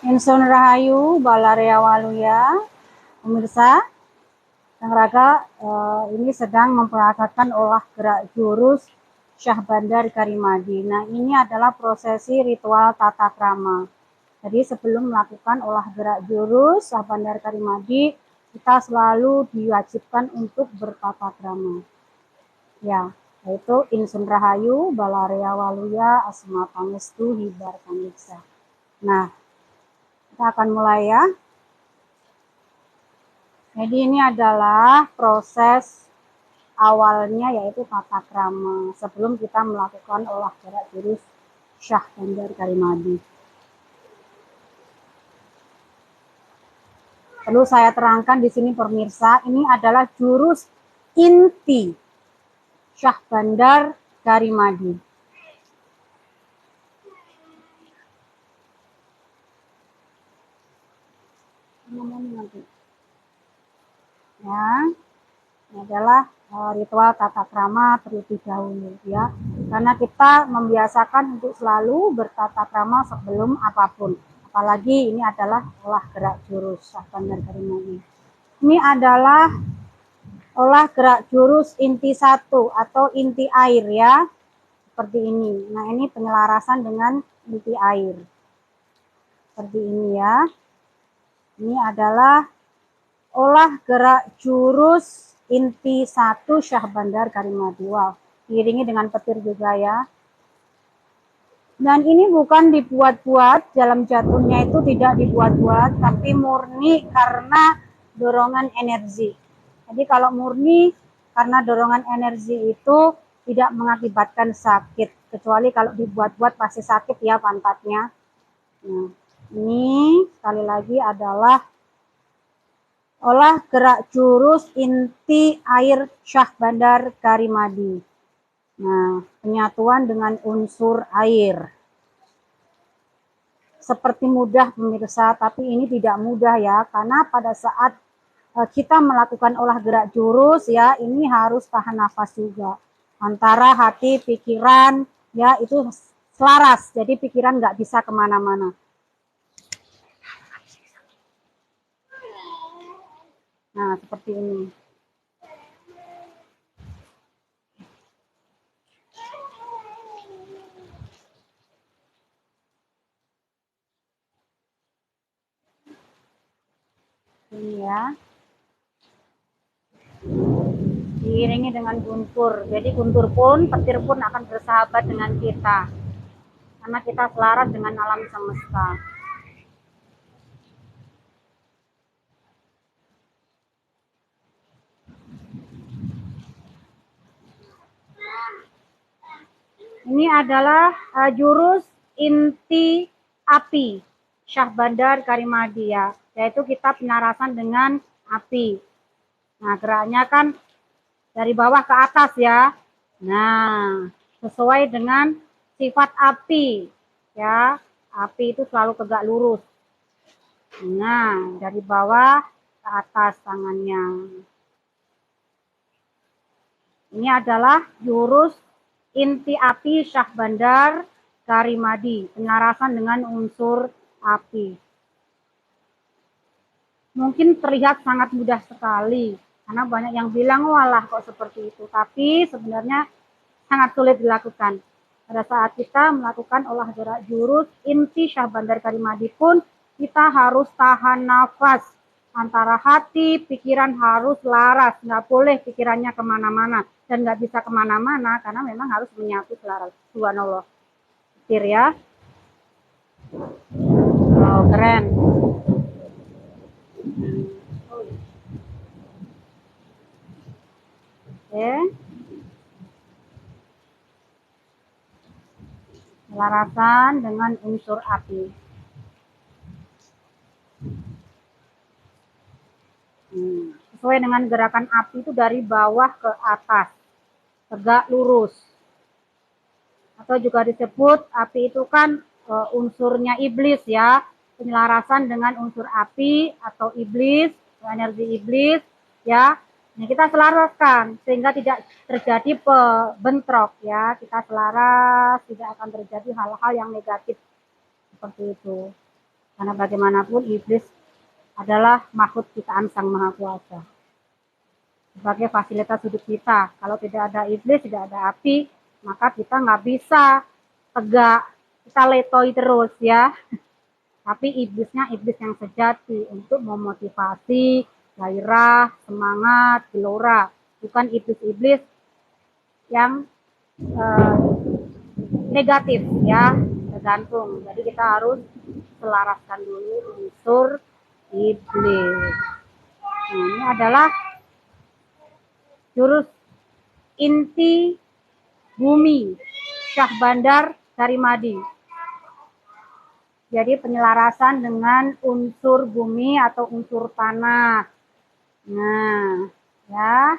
Insun Rahayu, Balaria Waluya, pemirsa, Kang Raga ini sedang memperagakan olah gerak jurus Syah Bandar Karimadi. Nah, ini adalah prosesi ritual tata krama. Jadi sebelum melakukan olah gerak jurus Syah Bandar Karimadi, kita selalu diwajibkan untuk bertata krama. Ya, yaitu Insun Rahayu, Balaria Waluya, Asma Pangestu, Hibar Kamiksa. Nah, kita akan mulai ya. Jadi ini adalah proses awalnya yaitu tata krama sebelum kita melakukan olah gerak jurus Syah Bandar Karimadi. Perlu saya terangkan di sini pemirsa, ini adalah jurus inti Syah Bandar Karimadi. Ya, ini adalah ritual tata krama terlebih dahulu ya, karena kita membiasakan untuk selalu bertata krama sebelum apapun, apalagi ini adalah olah gerak jurus Syah Bandar Karimadi. Ini adalah olah gerak jurus inti 1 atau inti air ya, seperti ini. Nah, ini penyelarasan dengan inti air seperti ini ya. Ini adalah olah gerak jurus inti 1 Syah Bandar Karimadi. Wow, diiringi dengan petir juga ya. Dan ini bukan dibuat-buat, jalan jatuhnya itu tidak dibuat-buat, tapi murni karena dorongan energi. Jadi kalau murni karena dorongan energi itu tidak mengakibatkan sakit, kecuali kalau dibuat-buat pasti sakit ya pantatnya. Nah, ini sekali lagi adalah olah gerak jurus inti air Syah Bandar Karimadi. Nah, penyatuan dengan unsur air. Seperti mudah pemirsa, tapi ini tidak mudah ya, karena pada saat kita melakukan olah gerak jurus ya, ini harus tahan nafas juga. Antara hati, pikiran ya itu selaras, jadi pikiran nggak bisa kemana-mana. Nah, seperti ini. Ini ya. Diiringi dengan guntur. Jadi guntur pun, petir pun akan bersahabat dengan kita. Karena kita selaras dengan alam semesta. Ini adalah jurus inti api Syah Bandar Karimadi ya, yaitu kita penyarasan dengan api. Nah, geraknya kan dari bawah ke atas ya. Nah, sesuai dengan sifat api ya. Api itu selalu tegak lurus. Nah, dari bawah ke atas tangannya. Ini adalah jurus inti api Syah Bandar Karimadi, penyarasan dengan unsur api. Mungkin terlihat sangat mudah sekali, karena banyak yang bilang, walah kok seperti itu. Tapi sebenarnya sangat sulit dilakukan. Pada saat kita melakukan olah gerak jurus inti Syah Bandar Karimadi pun, kita harus tahan nafas. Antara hati, pikiran harus laras. Nggak boleh pikirannya kemana-mana. Dan nggak bisa kemana-mana, karena memang harus menyatu selaras. Subhanallah. Petir ya. Oh, keren. Oke. Selarasan dengan unsur api. Sesuai dengan gerakan api itu dari bawah ke atas, tegak lurus. Atau juga disebut api itu kan unsurnya iblis ya, penyelarasan dengan unsur api atau iblis, energi iblis ya. Nah, kita selaraskan sehingga tidak terjadi bentrok ya, kita selaras, tidak akan terjadi hal-hal yang negatif seperti itu. Karena bagaimanapun iblis adalah makhluk ciptaan Sang Maha Kuasa. Sebagai fasilitas hidup kita, kalau tidak ada iblis, tidak ada api, maka kita nggak bisa tegak, kita letoi terus ya. Tapi iblisnya iblis yang sejati untuk memotivasi, gairah, semangat, gelora. Bukan iblis-iblis yang negatif ya, tergantung. Jadi kita harus selaraskan dulu unsur iblis. Nah, ini adalah jurus inti bumi Syahbandar Karimadi. Jadi penyelarasan dengan unsur bumi atau unsur tanah. Nah, ya.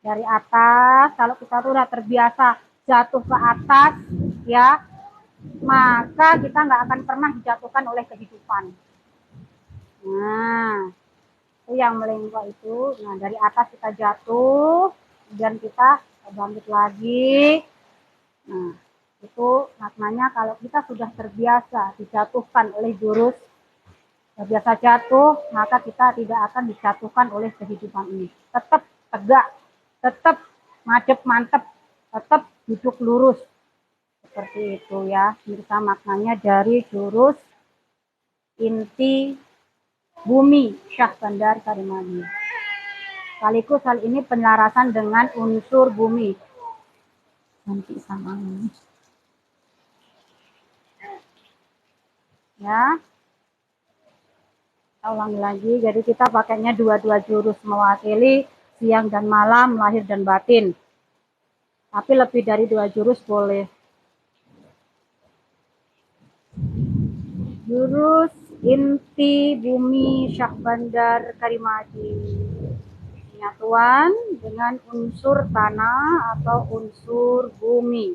Dari atas, kalau kita tuh udah terbiasa jatuh ke atas, ya, maka kita nggak akan pernah dijatuhkan oleh kehidupan. Nah, itu yang melengkung itu. Nah, dari atas kita jatuh, kemudian kita bangkit lagi. Nah, itu maknanya kalau kita sudah terbiasa dijatuhkan oleh jurus, terbiasa jatuh, maka kita tidak akan dijatuhkan oleh kehidupan ini. Tetap tegak, tetap madep mantep, tetap duduk lurus. Seperti itu ya, mirsa maknanya dari jurus inti bumi Syahbandar Karimadi. Sekaligus hal ini penyelarasan dengan unsur bumi. Nanti sama ini. Ya. Kita ulangi lagi, jadi kita pakainya dua-dua jurus mewakili siang dan malam, lahir dan batin. Tapi lebih dari 2 jurus boleh. Jurus inti bumi Syahbandar Karimadi. Penyatuan dengan unsur tanah atau unsur bumi.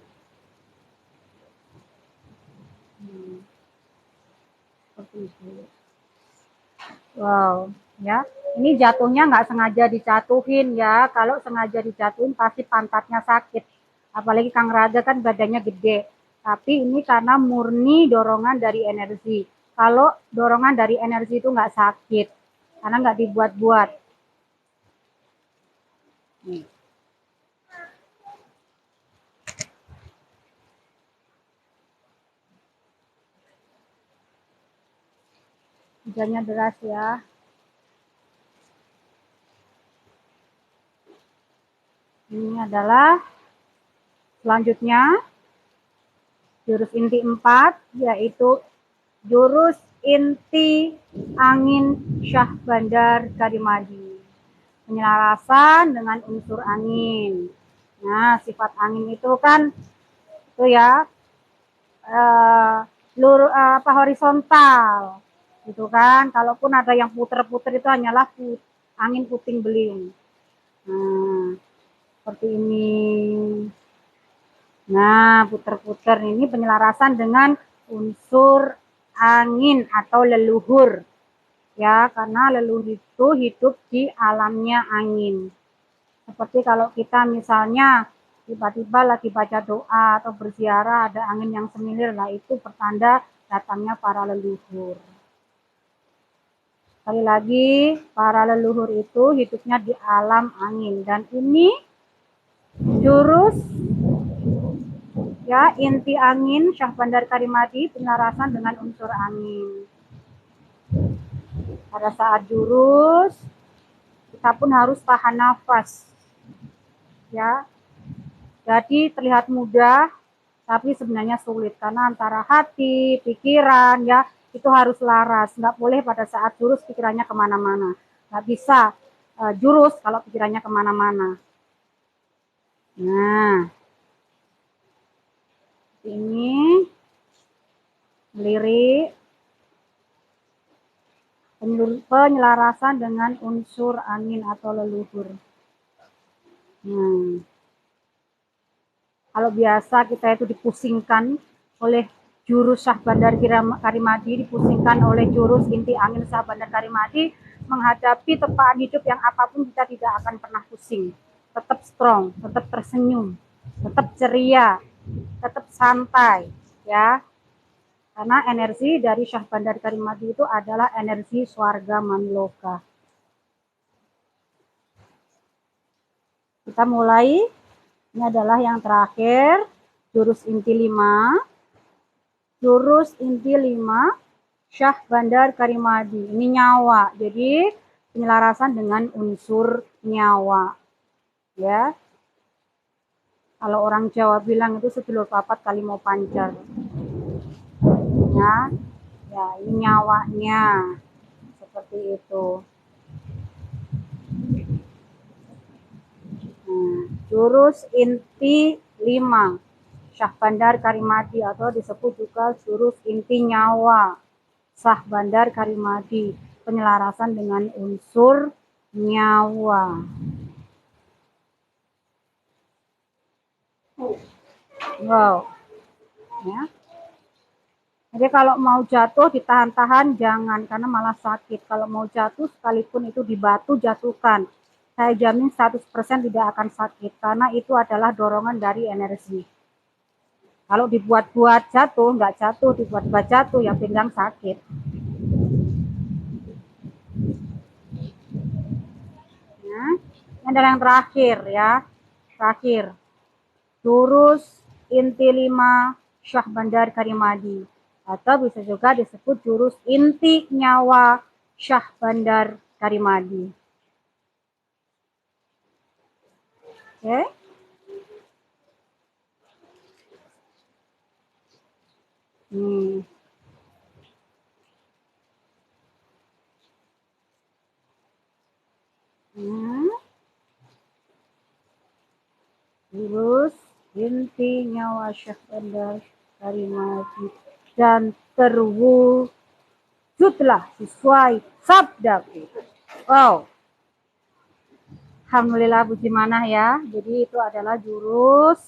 Seperti itu. Wow, ya. Ini jatuhnya nggak sengaja dijatuhin ya. Kalau sengaja dijatuhin pasti pantatnya sakit. Apalagi Kang Raga kan badannya gede. Tapi ini karena murni dorongan dari energi. Kalau dorongan dari energi itu nggak sakit. Karena nggak dibuat-buat. Nih. Hujannya deras ya. Ini adalah selanjutnya jurus inti 4, yaitu jurus inti angin Syahbandar Karimadi. Penyelarasan dengan unsur angin. Nah, sifat angin itu kan itu ya horizontal gitu kan. Kalaupun ada yang puter-puter itu hanyalah angin puting beliung. Nah, seperti ini. Nah, puter-puter ini penyelarasan dengan unsur angin atau leluhur. Ya, karena leluhur itu hidup di alamnya angin. Seperti kalau kita misalnya tiba-tiba lagi baca doa atau berziarah ada angin yang semilir, lah itu pertanda datangnya para leluhur. Sekali lagi, para leluhur itu hidupnya di alam angin. Dan ini jurus ya inti angin Syahbandar Karimadi, penyelarasan dengan unsur angin. Pada saat jurus, kita pun harus tahan nafas. Ya, jadi terlihat mudah, tapi sebenarnya sulit karena antara hati, pikiran, ya itu harus laras. Nggak boleh pada saat jurus pikirannya kemana-mana. Nggak bisa jurus kalau pikirannya kemana-mana. Nah, ini melirik penyelarasan dengan unsur angin atau leluhur. Kalau biasa kita itu dipusingkan oleh jurus Syahbandar Karimadi, dipusingkan oleh jurus inti angin Syahbandar Karimadi, menghadapi tepaan hidup yang apapun kita tidak akan pernah pusing. Tetap strong, tetap tersenyum, tetap ceria, tetap santai, ya. Karena energi dari Syah Bandar Karimadi itu adalah energi swarga maniloka. Kita mulai. Ini adalah yang terakhir, jurus inti 5. Jurus inti 5, Syah Bandar Karimadi. Ini nyawa, jadi penyelarasan dengan unsur nyawa. Ya. Kalau orang Jawa bilang itu sedulur papat kali mau pancar. Ya, ini nyawanya. Seperti itu. Jurus inti 5, Syah Bandar Karimadi, atau disebut juga jurus inti nyawa Syah Bandar Karimadi, penyelarasan dengan unsur nyawa. Wow. Ya. Jadi kalau mau jatuh ditahan-tahan jangan, karena malah sakit. Kalau mau jatuh sekalipun itu di batu jatuhkan, saya jamin 100% tidak akan sakit, karena itu adalah dorongan dari energi. Kalau dibuat-buat jatuh, nggak jatuh, dibuat-buat jatuh, yang pinggang sakit. Ya. Ini adalah yang terakhir ya. Terakhir. Jurus inti 5 Syah Bandar Karimadi, atau bisa juga disebut jurus inti nyawa Syah Bandar Karimadi. Oke. Jurus inti nyawa Syah Bandar Karimadi, dan terwujudlah sesuai sabda. Wow. Alhamdulillah puji manah ya. Jadi itu adalah jurus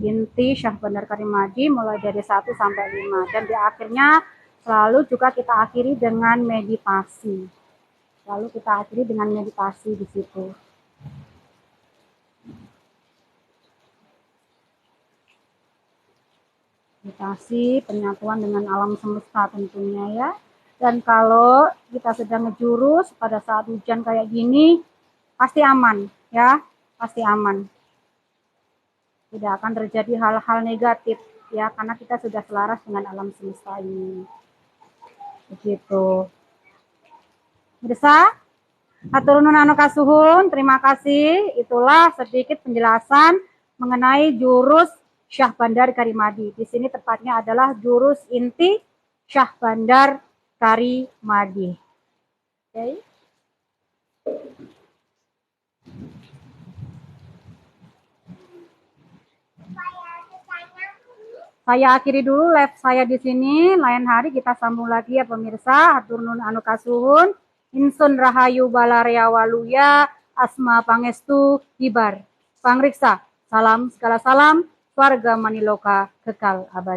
inti Syah Bandar Karimadi mulai dari 1 sampai 5. Dan di akhirnya selalu juga kita akhiri dengan meditasi. Lalu kita akhiri dengan meditasi di situ. Meditasi, penyatuan dengan alam semesta tentunya ya. Dan kalau kita sedang ngejurus pada saat hujan kayak gini, pasti aman ya, pasti aman. Tidak akan terjadi hal-hal negatif ya, karena kita sudah selaras dengan alam semesta ini. Begitu. Bisa? Hatur nuhun anu kasuhun, terima kasih. Itulah sedikit penjelasan mengenai jurus Syah Bandar Karimadi. Di sini tepatnya adalah jurus inti Syah Bandar Karimadi. Oke. Saya akhiri dulu live saya di sini. Lain hari kita sambung lagi ya pemirsa. Hatur nuhun anu kasuhun. Insun rahayu balarea waluya, asma pangestu hibar. Pangriksa, salam segala salam, warga maniloka kekal abadi.